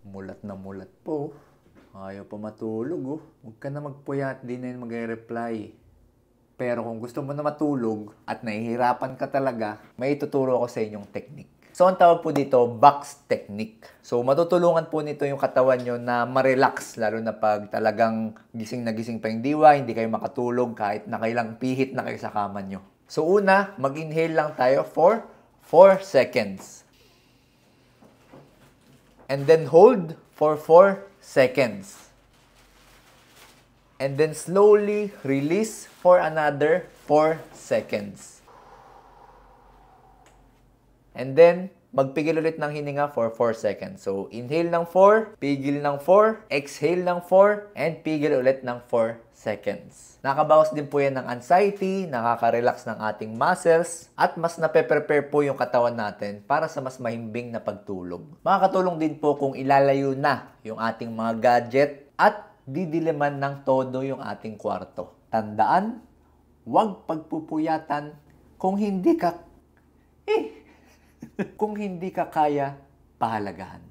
Mulat na mulat po. Ayaw pa matulog oh. Huwag ka na magpuyat, di na yun mag-reply. Pero kung gusto mo na matulog at nahihirapan ka talaga, may ituturo ako sa inyong technique. So, ang tawag po dito, box technique. So, matutulungan po nito yung katawan nyo na ma-relax, lalo na pag talagang gising na gising pa yung diwa, hindi kayo makatulog kahit nakailang pihit na kayo sa kama nyo. So, una, mag-inhale lang tayo for 4 seconds. And then hold for 4 seconds. And then slowly release for another 4 seconds. And then, magpigil ulit ng hininga for 4 seconds. So, inhale ng 4, pigil ng 4, exhale ng 4, and pigil ulit ng 4 seconds. Nakabawas din po yan ng anxiety, nakaka-relax ng ating muscles, at mas nape-prepare po yung katawan natin para sa mas mahimbing na pagtulog. Makakatulong din po kung ilalayo na yung ating mga gadget at didiliman ng todo yung ating kwarto. Tandaan, huwag pagpupuyatan kung hindi ka kaya pahalagahan.